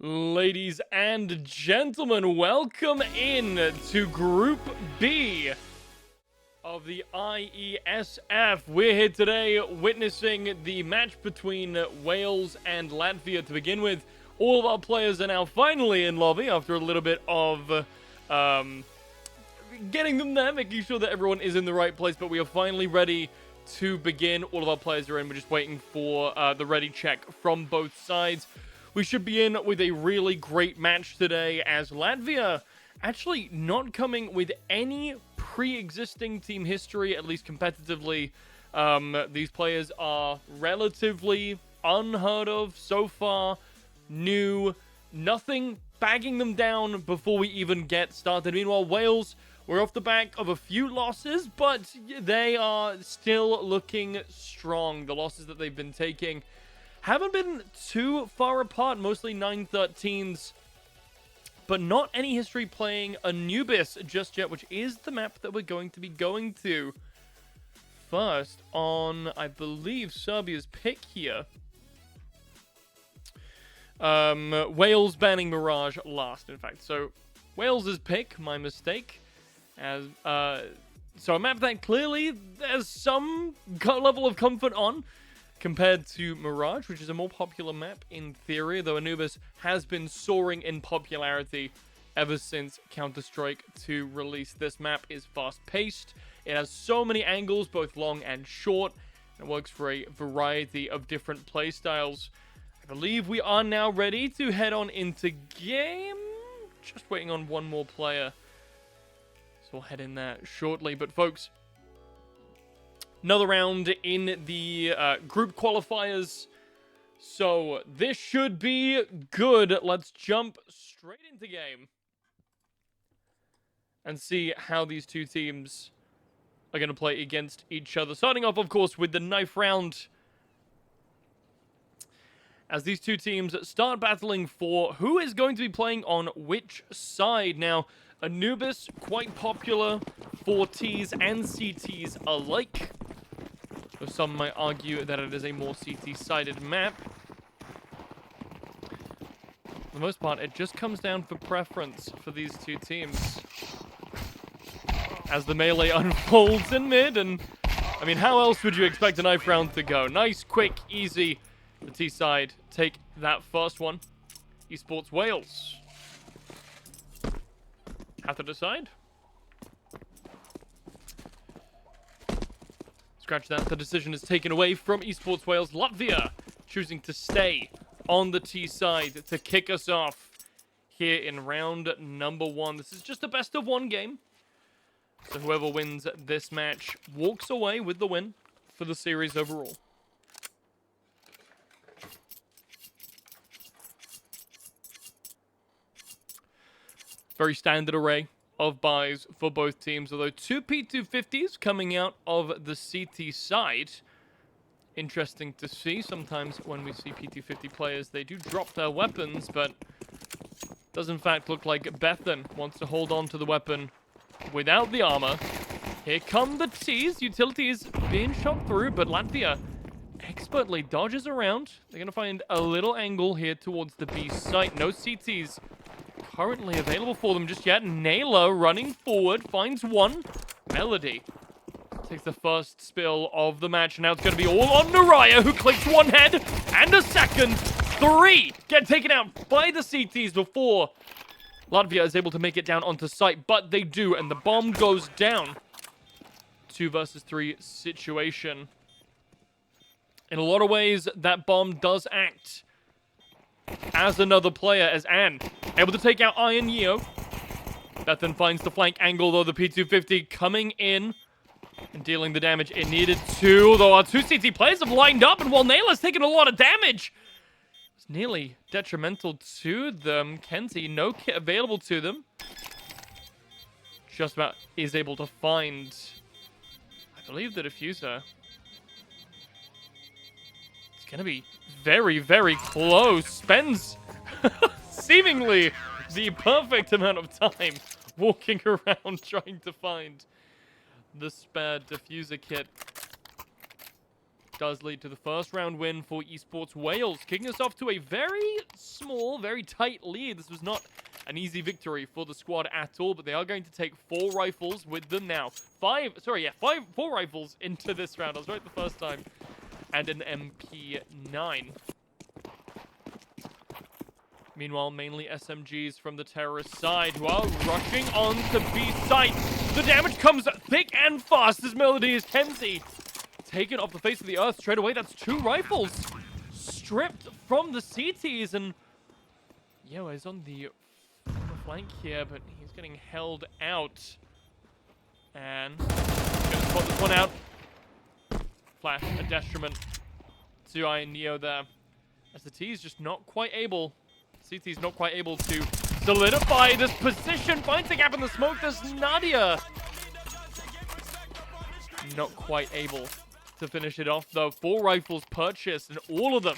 Ladies and gentlemen, welcome in to Group B of the IESF. We're here today witnessing the match between Wales and Latvia to begin with. All of our players are now finally in lobby after a little bit of getting them there, making sure that everyone is in the right place, but we are finally ready to begin. All of our players are in. We're just waiting for the ready check from both sides. We should be in with a really great match today, as Latvia actually not coming with any pre-existing team history, at least competitively. These players are relatively unheard of so far, new, nothing bagging them down before we even get started. Meanwhile, Wales, we're off the back of a few losses, but they are still looking strong. The losses that they've been taking haven't been too far apart, mostly 9-13s, but not any history playing Anubis just yet, which is the map that we're going to be going to first on, I believe, Serbia's pick here. Wales banning Mirage last, in fact. So, Wales's pick, my mistake. As so a map that clearly there's some level of comfort on, compared to Mirage, which is a more popular map in theory, though Anubis has been soaring in popularity ever since Counter-Strike 2 released. This map is fast-paced. It has so many angles, both long and short. It works for a variety of different playstyles. I believe we are now ready to head on into game. Just waiting on one more player. So we'll head in there shortly. But folks, another round in the group qualifiers. So this should be good. Let's jump straight into game and see how these two teams are going to play against each other. Starting off, of course, with the knife round, as these two teams start battling for who is going to be playing on which side. Now, Anubis, quite popular for Ts and CTs alike. Though some might argue that it is a more CT-sided map. For the most part, it just comes down for preference for these two teams. As the melee unfolds in mid, and I mean, how else would you expect a knife round to go? Nice, quick, easy. The T side take that first one. Esports Wales have to decide. Scratch that. The decision is taken away from Esports Wales. Latvia choosing to stay on the T side to kick us off here in round number 1. This is just a best of 1 game. So whoever wins this match walks away with the win for the series overall. Very standard array of buys for both teams, although 2 P250s coming out of the CT side. Interesting to see. Sometimes when we see P250 players, they do drop their weapons, but does in fact look like Bethan wants to hold on to the weapon without the armor. Here come the T's. Utilities being shot through, but Latvia expertly dodges around. They're going to find a little angle here towards the B site. No CTs currently available for them just yet. Naylor running forward, finds one. Melody takes the first spill of the match. Now it's going to be all on Naraya, who clicks one head and a second. 3 get taken out by the CTs before Latvia is able to make it down onto site, but they do, and the bomb goes down. 2 versus 3 situation. In a lot of ways, that bomb does act as another player, as Anne able to take out Iron Yeo. That then finds the flank angle, though the P250 coming in and dealing the damage it needed to. Though our 2 CT players have lined up, and while Naylor's taken a lot of damage, it's nearly detrimental to them. Kenzie, no kit available to them. Just about is able to find, I believe, the diffuser. It's going to be very, very close. Spends seemingly the perfect amount of time walking around trying to find the spare diffuser kit. Does lead to the first round win for Esports Wales, kicking us off to a very small, very tight lead. This was not an easy victory for the squad at all, but they are going to take 4 rifles with them now. 4 rifles into this round. I was right the first time. And an MP9. Meanwhile, mainly SMGs from the terrorist side, who are rushing on to B site. The damage comes thick and fast as Melody is Kenzie taken off the face of the earth straight away. That's 2 rifles stripped from the CTs, and Yo is on the flank here, but he's getting held out. And gonna spot this one out. Flash, a detriment to Iron Neo there. As the T's just not quite able, CT's not quite able to solidify this position. Finds a gap in the smoke. There's Nadia. Not quite able to finish it off though. 4 rifles purchased, and all of them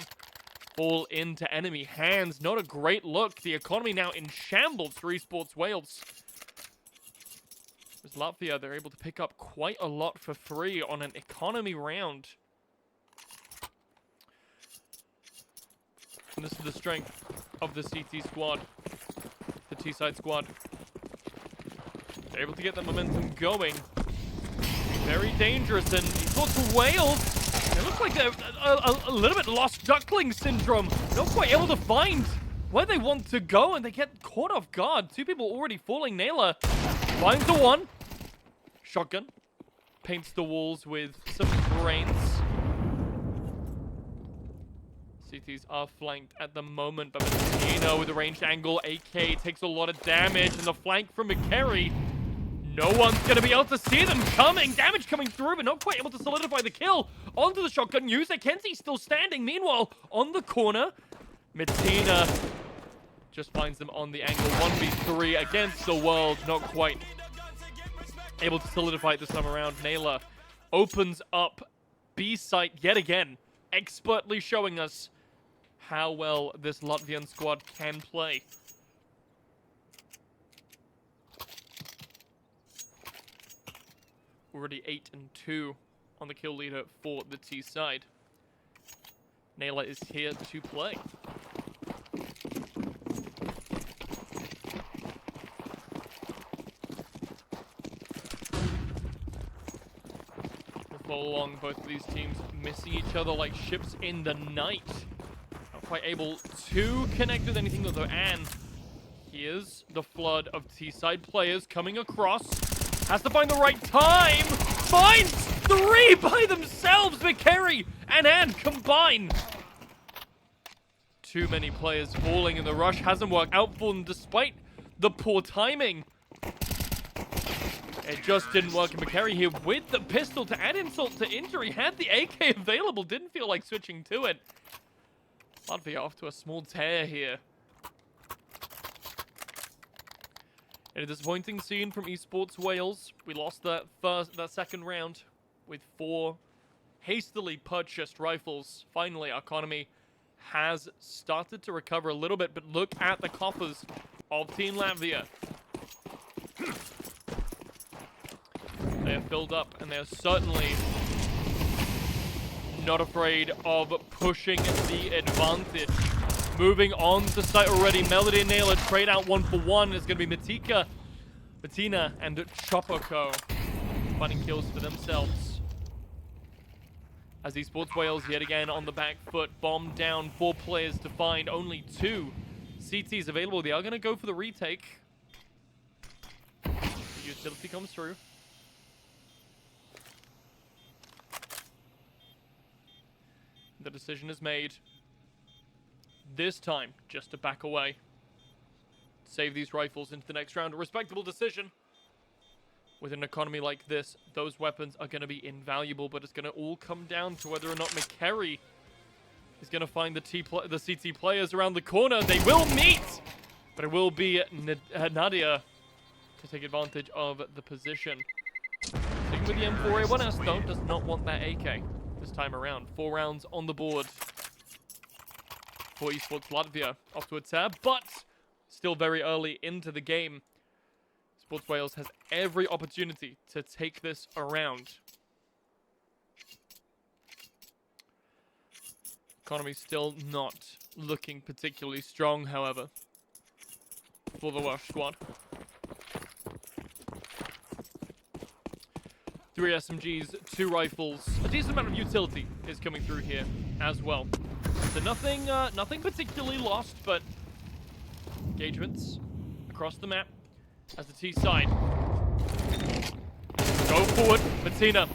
fall into enemy hands. Not a great look. The economy now in shambles for Esports Wales. With Latvia, they're able to pick up quite a lot for free on an economy round. And this is the strength of the CT squad. The T-side squad. They're able to get the momentum going. Very dangerous, and Esports Wales, it looks like they're a little bit lost duckling syndrome. Not quite able to find where they want to go, and they get caught off guard. 2 people already falling. Naylor finds the one. Shotgun. Paints the walls with some brains. CTs are flanked at the moment, but Martino with a ranged angle. AK takes a lot of damage, and the flank from McCary. No one's going to be able to see them coming. Damage coming through, but not quite able to solidify the kill. Onto the shotgun user. Kenzie still standing. Meanwhile, on the corner, Medina just finds them on the angle. 1v3 against the world. Not quite able to solidify it this time around. Naylor opens up B site yet again. Expertly showing us how well this Latvian squad can play. Already 8-2 on the kill leader for the T side. Naylor is here to play. We'll follow along, both of these teams missing each other like ships in the night. Not quite able to connect with anything though, and here's the flood of T-side players coming across. Has to find the right time. Finds 3 by themselves. McCary and Ann combine. Too many players falling, and the rush hasn't worked out for them despite the poor timing. It just didn't work. And McCary here with the pistol to add insult to injury. Had the AK available. Didn't feel like switching to it. Latvia off to a small tear here. In a disappointing scene from Esports Wales, we lost that second round with 4 hastily purchased rifles. Finally, our economy has started to recover a little bit, but look at the coffers of Team Latvia. They are filled up, and they're certainly not afraid of pushing the advantage. Moving on to site already, Melody and Naylor trade out 1-for-1. It's going to be Matina and Chopoko finding kills for themselves. As Esports Wales yet again on the back foot, bomb down, 4 players to find, only 2 CTs available. They are going to go for the retake. The utility comes through. The decision is made. This time, just to back away. Save these rifles into the next round. A respectable decision. With an economy like this, those weapons are going to be invaluable, but it's going to all come down to whether or not McCary is going to find the CT players around the corner. They will meet, but it will be Nadia to take advantage of the position. Sticking with the M4A1S, though, does not want that AK this time around. 4 rounds on the board for Esports Latvia. Off to a tab, but still very early into the game. Esports Wales has every opportunity to take this around. Economy still not looking particularly strong, however, for the Welsh squad. 3 SMGs, 2 rifles. A decent amount of utility is coming through here as well. So nothing particularly lost, but engagements across the map as the T side. Go forward, Martina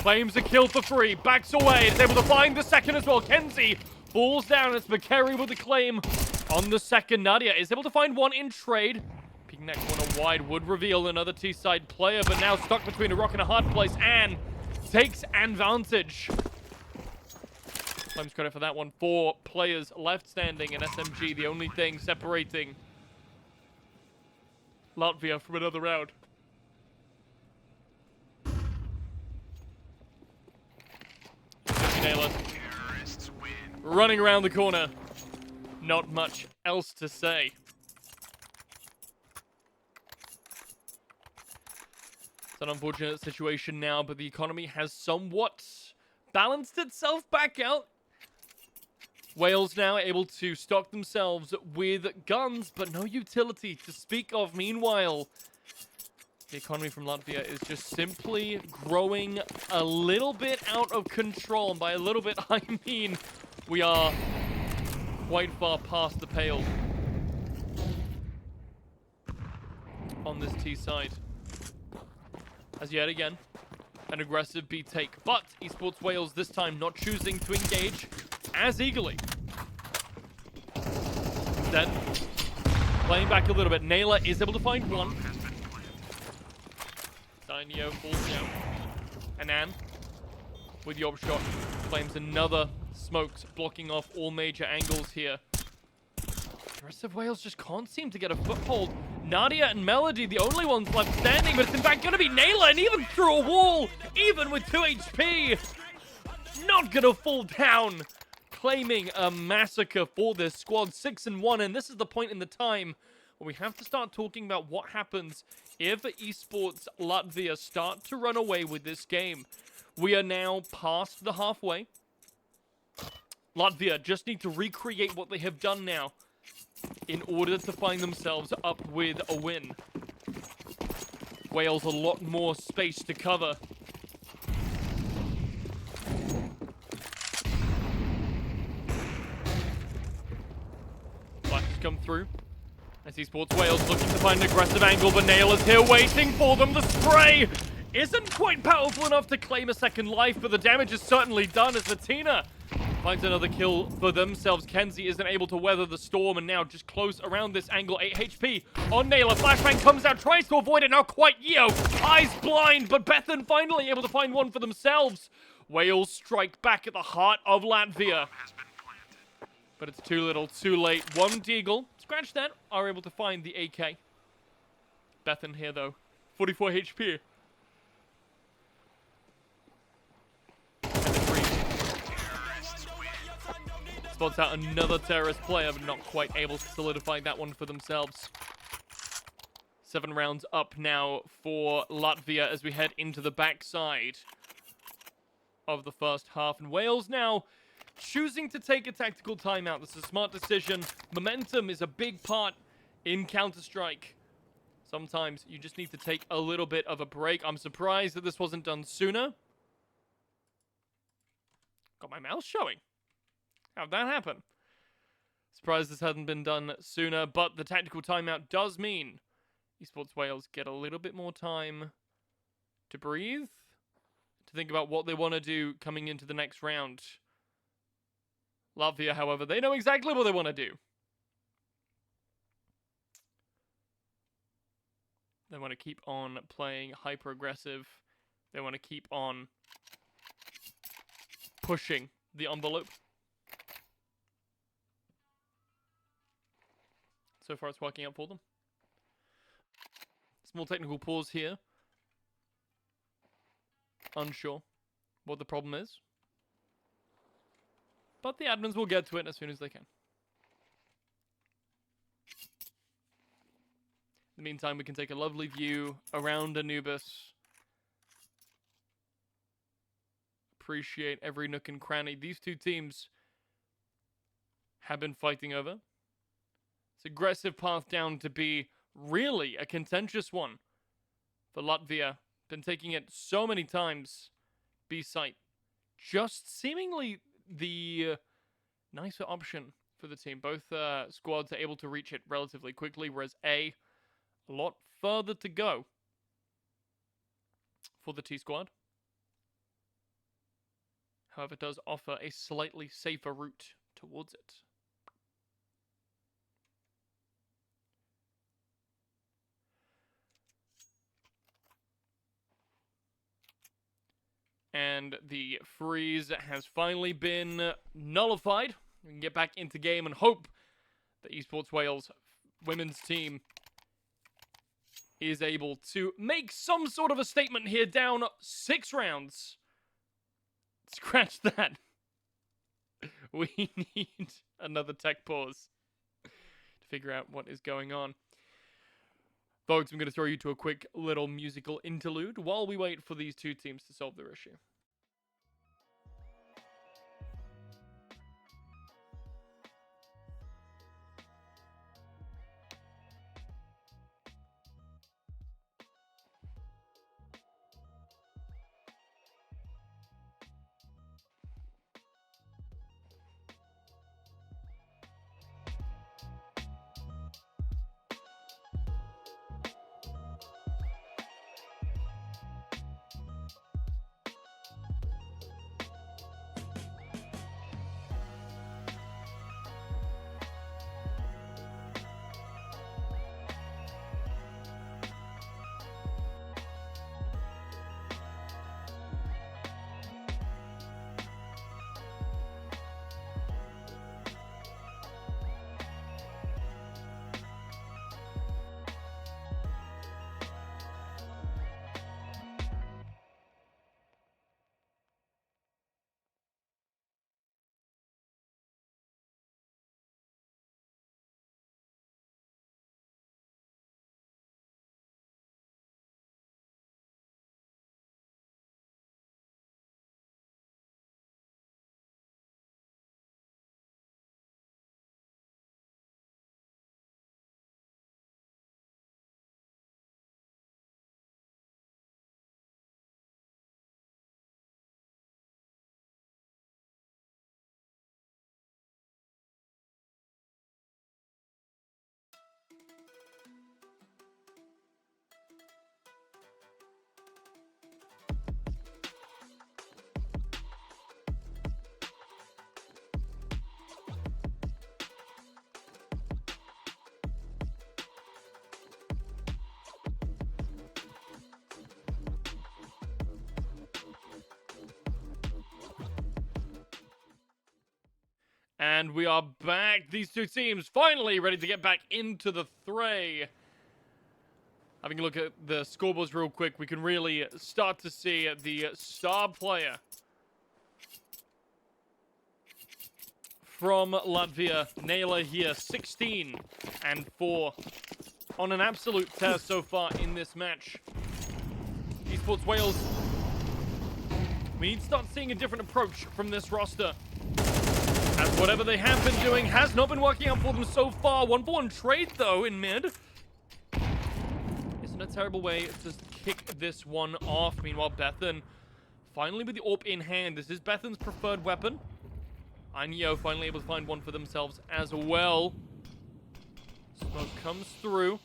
Claims a kill for free. Backs away. Is able to find the second as well. Kenzie falls down. It's McCary with the claim on the second. Nadia is able to find one in trade. Peeking that corner wide would reveal another T-side player, but now stuck between a rock and a hard place. And takes advantage. Claims credit for that one. 4 players left standing in SMG. The only thing separating Latvia from another round. Naylor running around the corner. Not much else to say. It's an unfortunate situation now, but the economy has somewhat balanced itself back out. Wales now able to stock themselves with guns, but no utility to speak of. Meanwhile, the economy from Latvia is just simply growing a little bit out of control. And by a little bit, I mean we are quite far past the pale on this T side. As yet again, an aggressive B take. But Esports Wales this time not choosing to engage as eagerly. Instead, playing back a little bit. Naylor is able to find one. Dino falls down. Anan with the op shot claims another. Smokes blocking off all major angles here. The rest of Wales just can't seem to get a foothold. Nadia and Melody, the only ones left standing, but it's in fact going to be Naylor, and even through a wall, even with 2 HP, not going to fall down. Claiming a massacre for this squad, 6-1, and this is the point in the time where we have to start talking about what happens if Esports Latvia start to run away with this game. We are now past the halfway. Latvia just need to recreate what they have done now in order to find themselves up with a win. Wales a lot more space to cover. Flashes come through. As Esports Wales looking to find an aggressive angle, but Naylor's here waiting for them. The spray isn't quite powerful enough to claim a second life, but the damage is certainly done as Latina finds another kill for themselves. Kenzie isn't able to weather the storm, and now just close around this angle. 8 HP on Naylor. Flashbang comes out, tries to avoid it. Not quite Yeo. Eyes blind, but Bethan finally able to find one for themselves. Wales strike back at the heart of Latvia. But it's too little, too late. One Deagle, scratch that, are able to find the AK. Bethan here, though. 44 HP. Spots out another terrorist player, but not quite able to solidify that one for themselves. 7 rounds up now for Latvia as we head into the backside of the first half. And Wales now choosing to take a tactical timeout. This is a smart decision. Momentum is a big part in Counter-Strike. Sometimes you just need to take a little bit of a break. I'm surprised that this wasn't done sooner. Got my mouse showing. How'd that happen? Surprised this hadn't been done sooner, but the tactical timeout does mean Esports Wales get a little bit more time to breathe, to think about what they want to do coming into the next round. Latvia, however, they know exactly what they want to do. They want to keep on playing hyper-aggressive. They want to keep on pushing the envelope. So far, it's working out for them. Small technical pause here. Unsure what the problem is. But the admins will get to it as soon as they can. In the meantime, we can take a lovely view around Anubis. Appreciate every nook and cranny these two teams have been fighting over. It's an aggressive path down to be really a contentious one for Latvia. Been taking it so many times. B site. Just seemingly the nicer option for the team. Both squads are able to reach it relatively quickly, whereas A, a lot further to go for the T squad. However, it does offer a slightly safer route towards it. And the freeze has finally been nullified. We can get back into game and hope the Esports Wales women's team is able to make some sort of a statement here, down 6 rounds. Scratch that. We need another tech pause to figure out what is going on. Folks, I'm going to throw you to a quick little musical interlude while we wait for these two teams to solve their issue. And we are back. These two teams finally ready to get back into the fray. Having a look at the scoreboards real quick, we can really start to see the star player from Latvia, Naila here, 16 and 4 on an absolute tear so far in this match. Esports Wales, we need to start seeing a different approach from this roster, as whatever they have been doing has not been working out for them so far. 1-for-1 trade, though, in mid. Isn't a terrible way to kick this one off. Meanwhile, Bethan, finally with the AWP in hand. This is Bethan's preferred weapon. Neo finally able to find one for themselves as well. Smoke comes through.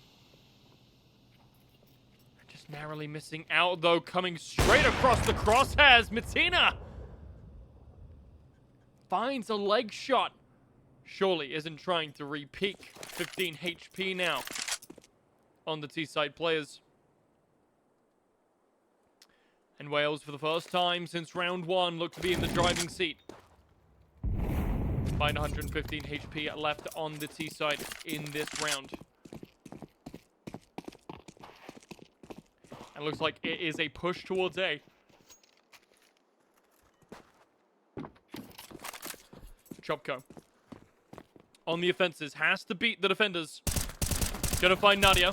Just narrowly missing out, though, coming straight across the crosshairs. Matina finds a leg shot. Surely isn't trying to re-peak. 15 HP now on the T-side players. And Wales, for the first time since round 1, look to be in the driving seat. Find 115 HP left on the T-side in this round. And looks like it is a push towards A. Chopko on the offenses, has to beat the defenders. Gonna find Nadia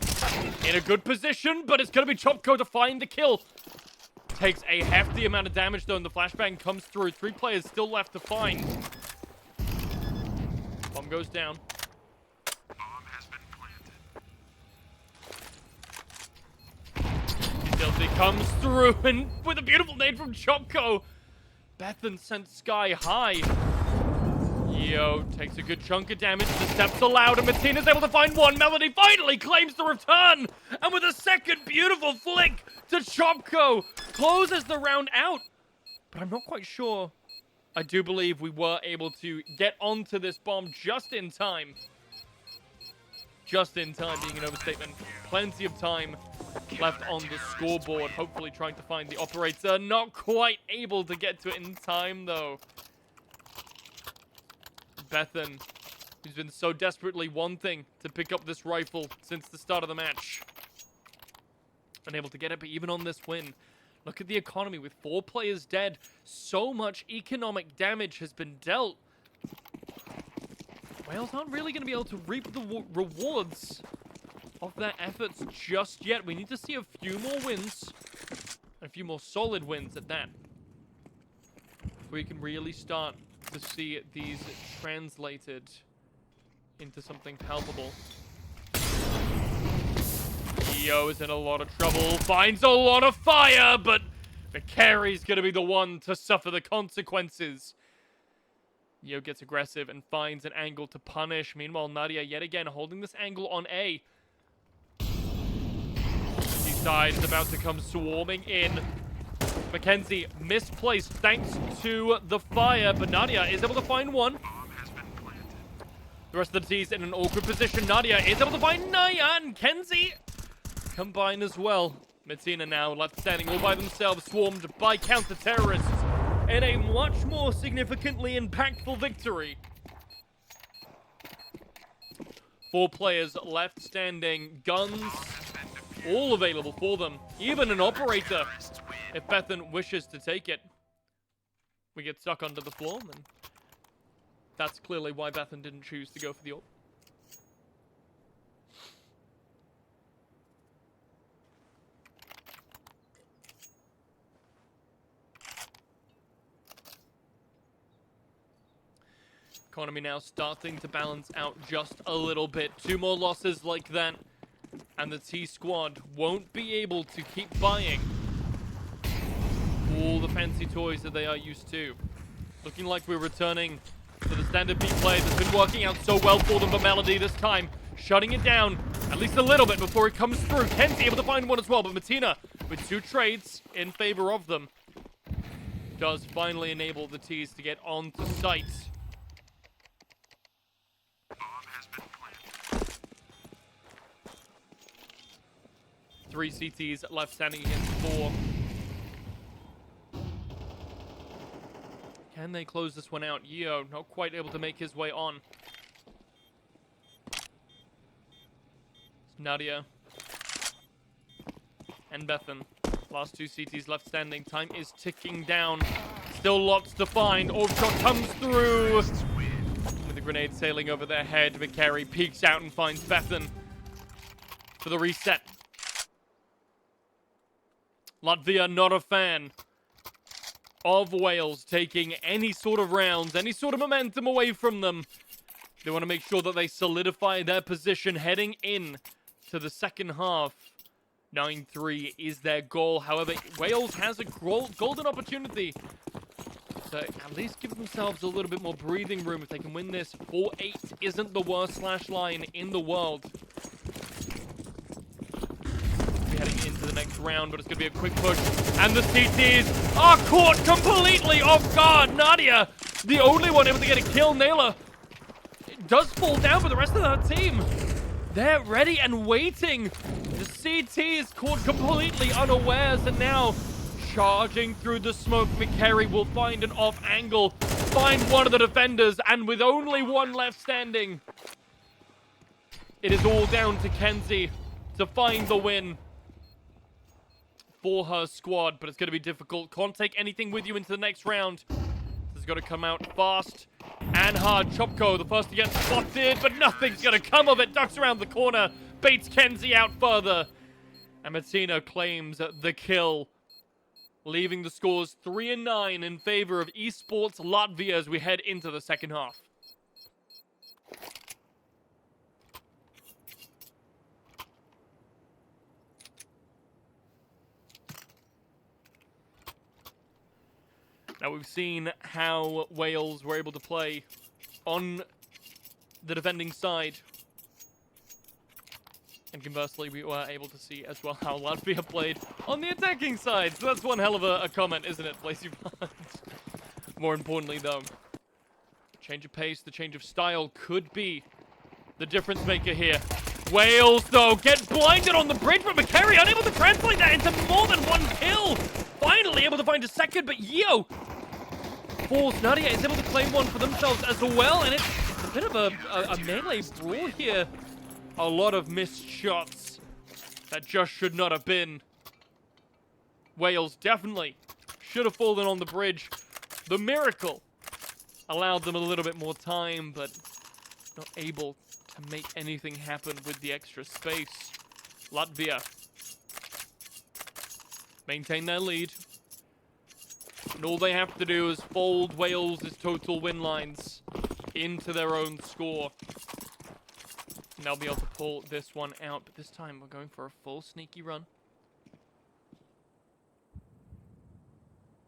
in a good position, but it's gonna be Chopko to find the kill. Takes a hefty amount of damage, though, and the flashbang comes through. 3 players still left to find. Bomb goes down. Bomb has been planted. Filthy comes through, and with a beautiful nade from Chopko, Bethan sent sky high. Yo takes a good chunk of damage. The steps allowed, and Matina's able to find one. Melody finally claims the return, and with a second beautiful flick to Chopko, closes the round out. But I'm not quite sure I do believe we were able to get onto this bomb just in time. Just in time being an overstatement. Plenty of time left on the scoreboard. Hopefully trying to find the operator. Not quite able to get to it in time, though. Bethan, who's been so desperately wanting to pick up this rifle since the start of the match. Unable to get it, but even on this win, look at the economy with 4 players dead. So much economic damage has been dealt. Wales aren't really going to be able to reap the rewards of their efforts just yet. We need to see a few more wins, and a few more solid wins at that, before we can really start to see these translated into something palpable. EO is in a lot of trouble, finds a lot of fire, but McCary's going to be the one to suffer the consequences. EO gets aggressive and finds an angle to punish. Meanwhile, Nadia yet again holding this angle on A. Side is about to come swarming in. Mackenzie misplaced thanks to the fire, but Nadia is able to find one. The rest of the T's in an awkward position. Nadia is able to find Naya, and Kenzie combine as well. Medina now left standing all by themselves, swarmed by counter-terrorists in a much more significantly impactful victory. 4 players left standing, guns all available for them, even an operator if Bethan wishes to take it. We get stuck under the floor, and that's clearly why Bethan didn't choose to go for the ult. Economy now starting to balance out just a little bit. 2 more losses like that, and the T squad won't be able to keep buying all the fancy toys that they are used to. Looking like we're returning to the standard B play that's been working out so well for them, but Melody this time shutting it down at least a little bit before it comes through. Kenzie able to find one as well, but Matina with 2 trades in favor of them does finally enable the T's to get onto site. 3 CTs left standing against 4. Can they close this one out? Yeo not quite able to make his way on. It's Nadia and Bethan. Last 2 CTs left standing. Time is ticking down. Still lots to find. Overshot comes through. With the grenade sailing over their head, McCary peeks out and finds Bethan for the reset. Latvia not a fan of Wales taking any sort of rounds, any sort of momentum away from them. They want to make sure that they solidify their position heading in to the second half. 9-3 is their goal. However, Wales has a golden opportunity to at least give themselves a little bit more breathing room if they can win this. 4-8 isn't the worst slash line in the world. Heading into the next round, but it's going to be a quick push. And the CTs are caught completely off guard. Nadia, the only one able to get a kill. Naylor does fall down, but the rest of that team, they're ready and waiting. The CT is caught completely unawares, and now charging through the smoke, McCary will find an off angle, find one of the defenders, and with only 1 left standing, it is all down to Kenzie to find the win for her squad, but it's going to be difficult. Can't take anything with you into the next round. This has got to come out fast and hard. Chopko, the first to get spotted, but nothing's going to come of it. Ducks around the corner, baits Kenzie out further, and Matina claims the kill, leaving the scores 3-9 in favor of Esports Latvia as we head into the second half. Now, we've seen how Wales were able to play on the defending side. And conversely, we were able to see as well how Latvia played on the attacking side. So that's one hell of a comment, isn't it, BlazyBard? More importantly, though, change of pace, the change of style could be the difference maker here. Wales, though, get blinded on the bridge, but McCary unable to translate that into more than one kill. Finally able to find a second, but Yo Force Nadia is able to claim one for themselves as well, and it's a bit of a melee brawl here. A lot of missed shots that just should not have been. Wales definitely should have fallen on the bridge. The miracle allowed them a little bit more time, but not able to make anything happen with the extra space. Latvia maintain their lead. And all they have to do is fold Wales' total win lines into their own score. And they'll be able to pull this one out. But this time we're going for a full sneaky run.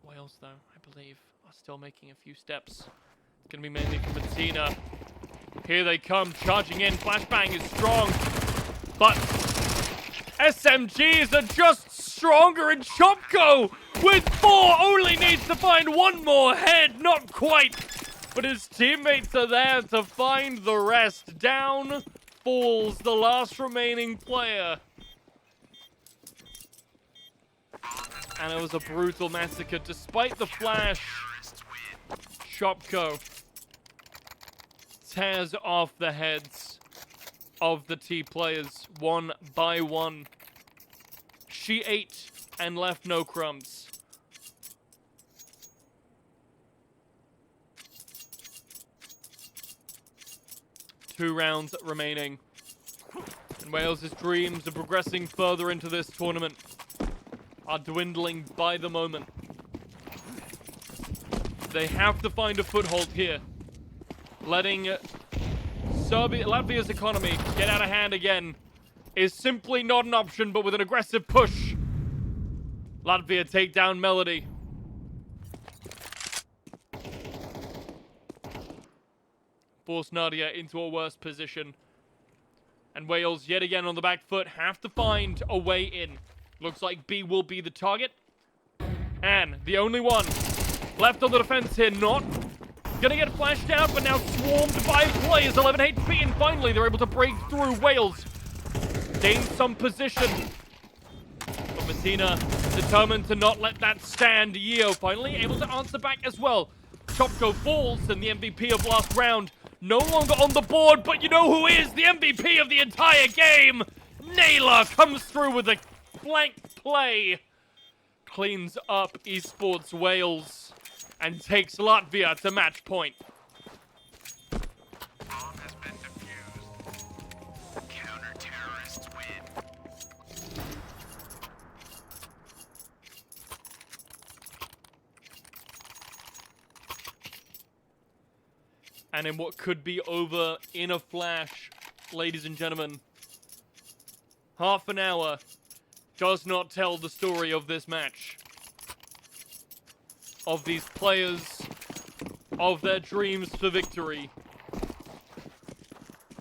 Wales, though, I believe, are still making a few steps. It's going to be mainly from Bettina. Here they come, charging in. Flashbang is strong. But SMGs are just stronger, and Chopko with 4 only needs to find one more head. Not quite, but his teammates are there to find the rest. Down falls the last remaining player. And it was a brutal massacre. Despite the flash, Chopko tears off the heads of the T players one by one. She ate and left no crumbs. Two rounds remaining. And Wales' dreams are progressing further into this tournament. Are dwindling by the moment. They have to find a foothold here. Letting Latvia's economy get out of hand again is simply not an option, but with an aggressive push, Latvia take down Melody. Force Nadia into a worse position. And Wales, yet again on the back foot, have to find a way in. Looks like B will be the target. And the only one left on the defense here, not gonna get flashed out, but now swarmed by players. 11 HP, and finally they're able to break through. Wales gain some position. But Bettina determined to not let that stand. Yeo finally able to answer back as well. Chopko falls, and the MVP of last round no longer on the board, but you know who is the MVP of the entire game? Naylor comes through with a flank play. Cleans up Esports Wales and takes Latvia to match point. Bomb has been defused. Counter-terrorists win. And in what could be over in a flash, ladies and gentlemen, half an hour does not tell the story of this match. Of these players, of their dreams for victory.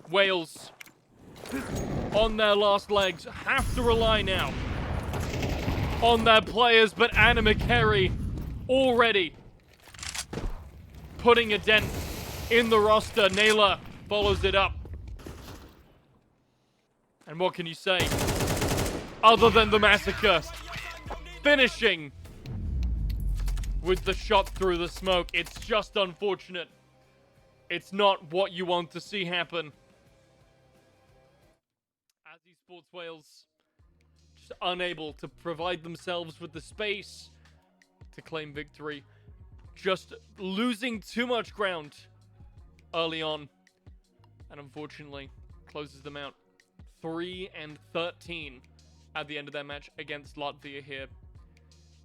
Wales, on their last legs, have to rely now on their players, but Anna McCary already putting a dent in the roster. Naylor follows it up. And what can you say? Other than the massacre. Finishing with the shot through the smoke. It's just unfortunate. It's not what you want to see happen. As Esports Wales just unable to provide themselves with the space to claim victory. Just losing too much ground early on. And unfortunately closes them out. 3-13 at the end of their match against Latvia here.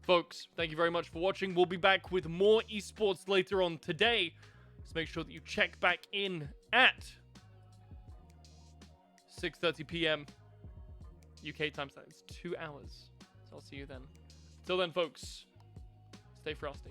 Folks, thank you very much for watching. We'll be back with more esports later on today. So make sure that you check back in at 6:30 p.m. UK time. It's 2 hours. So I'll see you then. Till then, folks, stay frosty.